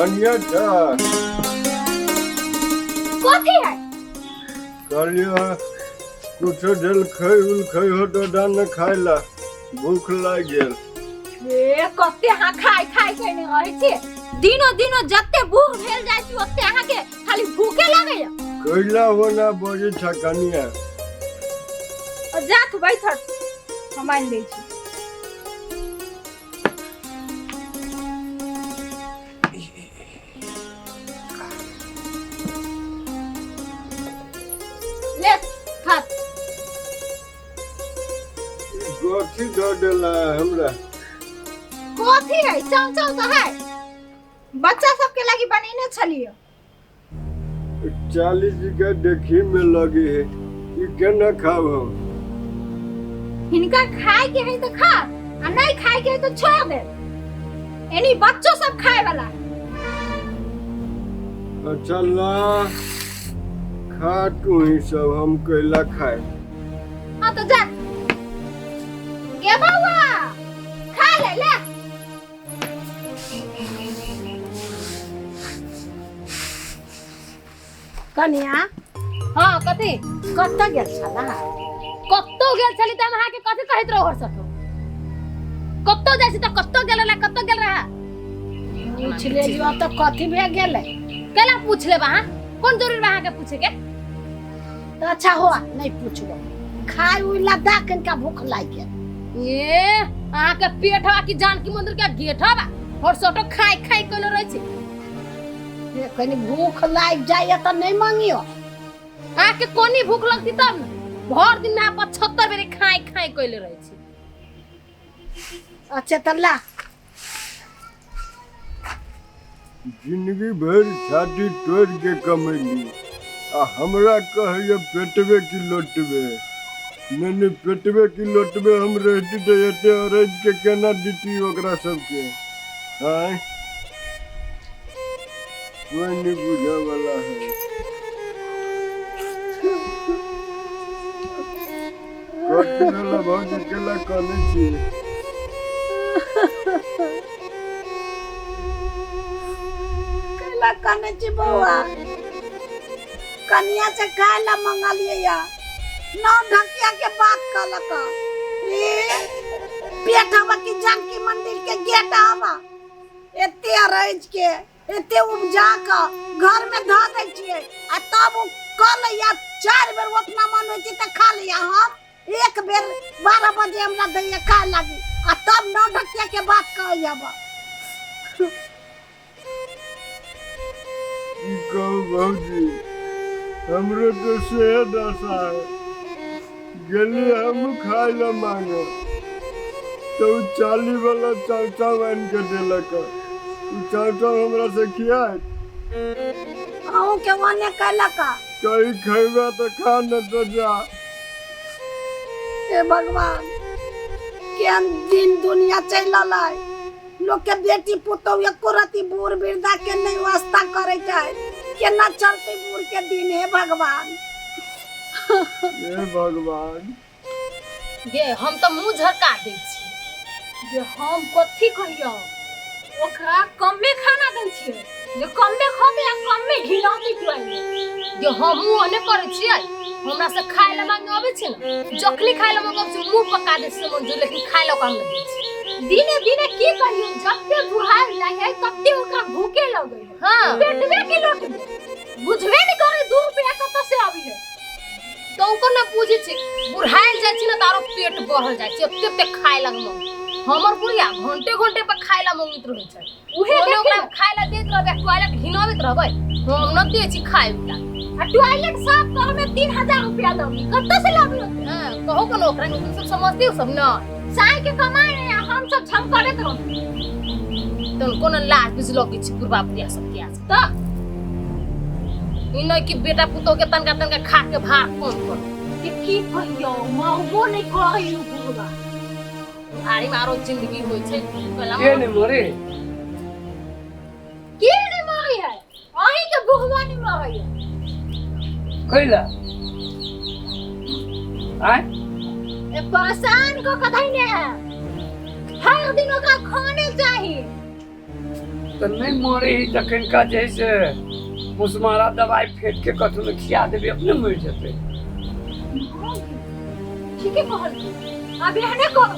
कन्या था कथी है कहलियो कुछ दिल खई हो तो दान खाइला भूख लाग गेल ए कते हाँ खाई खाई कने रहै छी दिनो दिनो जत्ते भूख भेल जाइ छी ओत्ते अहाँ के खाली भूखे लागैया कैला होना बजे था कन्या जा तू बैठ हम आइन दै छी ले खा गोठी दो देला हमरा कथी है चाव तो है बच्चा सबके लागि बनेने छलिए 40 का देखी में लगी है ये केना खाओ हम हिनका खाए के है तो खा आ नहीं खाए के है तो छोड़ दे एनी बच्चों सब खाए वाला अच्छा ला खा तू ही सब हम कैला खाए हाँ तो जा के बउआ खा ले कन्या हाँ कथी कत्ता गेल छला कत्तो गेल छली त हम अहाँ के कथी कहैत रहो हर सतो कत्तो जाइ छी त कत्तो गेल रहा पूछ ले लियो तो कथी भे गेले केला पूछ ले वहां कौन जरूरी वहां के पूछे के तो अच्छा हुआ नहीं पूछबो खाए उला दाकन का भूख लाग गेल ये अहाँ के पेट हवा की जानकी मंदिर के गेट हवा और सोटो खाई खाई कइलो रहै छी ये कनी भूख लाग जाए तो नहीं मांगियो अहाँ के कोनी भूख लगती तब न भर दिन में 75 बेर खाई खाई कइले रहै छी अच्छा तल्ला जिंदगी भर छाती तोड़ के कमैली आ हमरा कहैया पेटवे की लोटवे नहीं पेटवे की लोटवे हम रहती तो एते अरज के केना दीती ओकरा सबके हां कोई नहीं बुझे वाला है कथी वाला भौजी केला कहने छी केला कने छी बउआ कन्या से खाएला मंगा लिए या नौ ढकिया के बात कहलक पेट हवा की जानकी मंदिर के गेट हवा एते अरज के एते उपजा का घर में ध दै छिए आ तब कल या 4 बेर अपना मन होय छै त खा लिया हम एक बेर 12 बजे हमरा दैया खाए लागी आ तब नौ ढकिया के बात कहैया बा की कहू भौजी हमरो तो से दशा है गेली हम खाए ला मांगे तो 40 वाला चाचा बन के देलक चाचा हमरा से खियाए आहू के वाने कहला का कहीं खैबा तो खा न तो जा हे भगवान केन दिन दुनिया चल लाय लोग के बेटी पुतौ एको रति बूढ़ वृद्धा के नहीं वास्ता करे जाए केना चलते बूढ़ के दिन है भगवान हे भगवान ये हम तो मुंह झरका दै छी जे हम कथी कहियो ओकरा कमे खाना दै छियै जे कमे खाते या कमे घिलाती खुआइले जे हमहु ओने करै छियै हमरा से खाय ले मांगे आबै छै न जखली खाय ले मांगे छै मुंह पका दे से मन लेकिन खाय ले काम नै छै दिने दिने की कहियो जत्ते बुढ़ाई लागे तत्ते ओकरा भूखे लगे हां पेटवे की लोट बुझबे नै करे 2 रुपया कत से आबी है तो ओकर न पूछे छै बुढ़ाई जाय छै न तारो पेट बढ़ल जाय छै ओत्ते खाय लगम हमर बुढ़िया घंटे घंटे पर खायला मंगित रहै छै उहे ओकरा खायला देत रहबे टॉयलेट घिनबैत रहबै हम न दे छी खायला आ टॉयलेट साफ करे में 3000 रुपया दबी कत से लाबी होते हां कहो को ओकरा तुम सब समझती हो सब न साई के कमाई है हम सब झम करत रहो तो कोन लाज बिज लगी छी बुढ़बा बुढ़िया सब के आस त इनो की बेटा पुतो के तनका तनका खा के भार कम कर की कहियो माहबो नै कहियो बुढ़बा आरी मारो जिंदगी होय छै के ने मरे है अही के भगवानी मरे कैला आय ए परेशान को कथई ने है हर दिन का खाने चाहिए तो नहीं मरे ही तखन का जैसे मुसमारा दवाई फेंक के कथु में खिया देबे अपने मर जते। ठीक है कहल अब एहने कर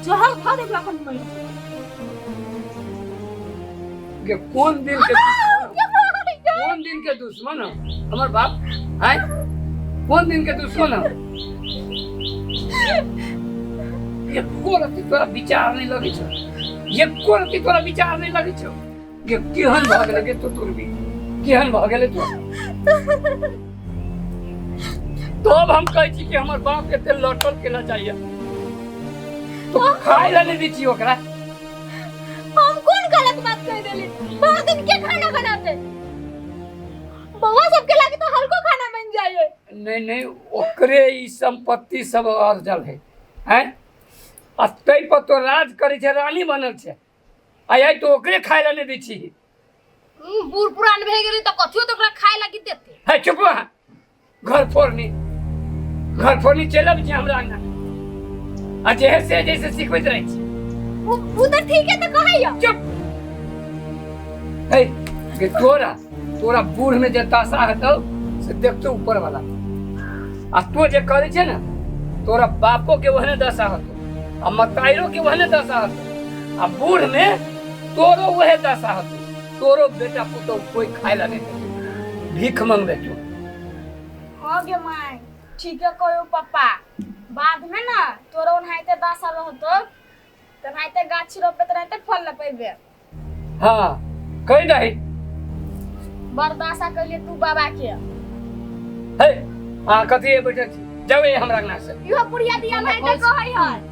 जहर खा देबे अपन मर के कौन दिन के दुश्मन हो हमर बाप है? कौन दिन के दुश्मन हो? ये कोरती तोरा विचार नहीं लगे छो, ये कोरती तोरा विचार नहीं लगे छो कि केहन भाग लगे तो तोर भी केहन भाग गेले तो। तो अब हम कहै छी कि हमर बाप के तेल लटल केना चाहिए तो खाइ ला नहीं दी छी ओकरा। हम कौन गलत बात कह देली? बहुत दिन के खाना बनाते बउआ सबके लागे तो हल्को खाना बन जाए। नहीं नहीं ओकरे ई संपत्ति सब अर्जल है हैं? आ तै पर तो राज करे छे, रानी बनल छे, आई तो ओकरे खाय ला नहीं दै छी। बूढ़ पुरान भे गेली तो कथियो तो ओकरा खाय लागी देते। है चुप रह, घर फोड़नी चलब छी हमरा अंगना आ जैसे जैसे सिखबैत रहै छी। वो तो ठीक है तो कहैया चुप है कि तोरा बूढ़ में जे तासा हतौ से देखतो ऊपर वाला आ तो जे करे छे ना तोरा बापो के वहने दशा हतो आ मताइरो के वहने दशा हतो आ बूढ़ में तोरो वहे दशा हतो। तोरो बेटा पुतो कोई खाए ला नहीं देते, भीख मांगबे तू। हो गे माय ठीक है कहो पापा बाद में ना तोरो उन्हाइते 10 साल होतो त नाइते गाछ रोपे त नाइते फल ल पेबे। हां कहि दही बर्दाश्त कइले तू बाबा के हे हां कथि ए बेटा जावे हमरा अंगना से इहो बुढ़िया दिया भाई के कहै है।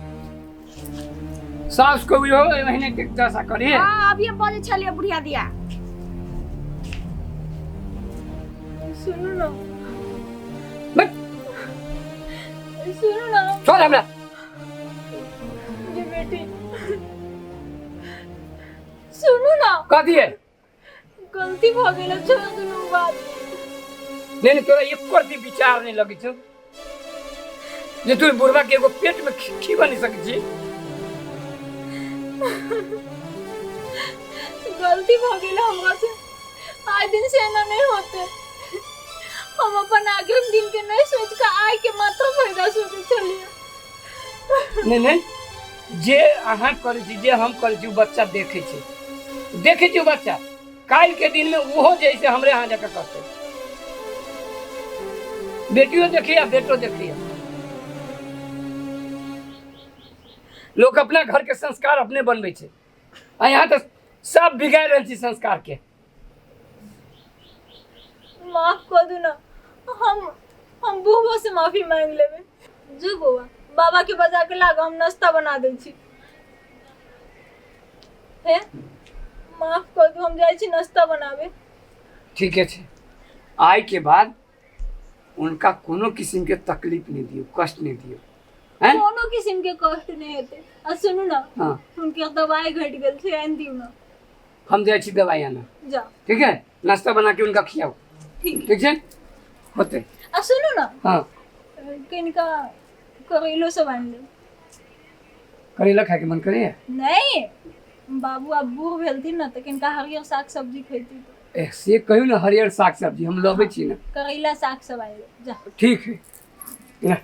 सास को भी हो महीने के दशा करी। हां अभी बोले छलिए बुढ़िया दिया। सुनो ना बट सुनो ना छोड़ हमरा ये बेटी सुनो ना कथि है? गलती भ गेल छोड़ दुनु बात। नहीं तोरा एक करती विचार नहीं लगी छो जे तू बुढ़वा के एगो पेट में खी बनी सकै छी। गलती भ गेल हमरा से, आज दिन से ना नहीं होते। हम अपन आगे दिन के नहीं सोच के आय के मात्र फायदा सोचे चलिए। नहीं जे अहाँ करे छी जे हम करे छी बच्चा देखे छी बच्चा काल के दिन में वो जैसे हमरे यहाँ जाकर करते बेटियों देखिए बेटो देखिए। लोग अपना घर के संस्कार अपने बनबे छे आ यहाँ तो सब बिगाड़ रहल छी संस्कार के। माफ कर दो ना, हम बुआ से माफी मांग लेबे। जो बुआ बाबा के बजा के लाग हम नाश्ता बना दे छी। है माफ कर दो, हम जाय छी नाश्ता बनावे। ठीक है छे आय के बाद उनका कोनो किस्म के तकलीफ नहीं दियो, कष्ट नहीं दियो हैं? कोनो किस्म के कष्ट नहीं होते। आ सुनो ना हाँ उनके दवाई घट गेल छे आन दियो ना। हम जाय छी दवाई आना। जा ठीक है नाश्ता बना के उनका खियाओ। ठीक है होते। आ सुनो ना हाँ किनका करेलो सब आन ले। करेला खाए के मन करे? नहीं बाबू अब बूढ़ भेलथिन ना तो किनका हरियर साग सब्जी खैती तो से कहू ना हरियर साग सब्जी हम लबे छी ना। करेला साग सब आए जा। ठीक है।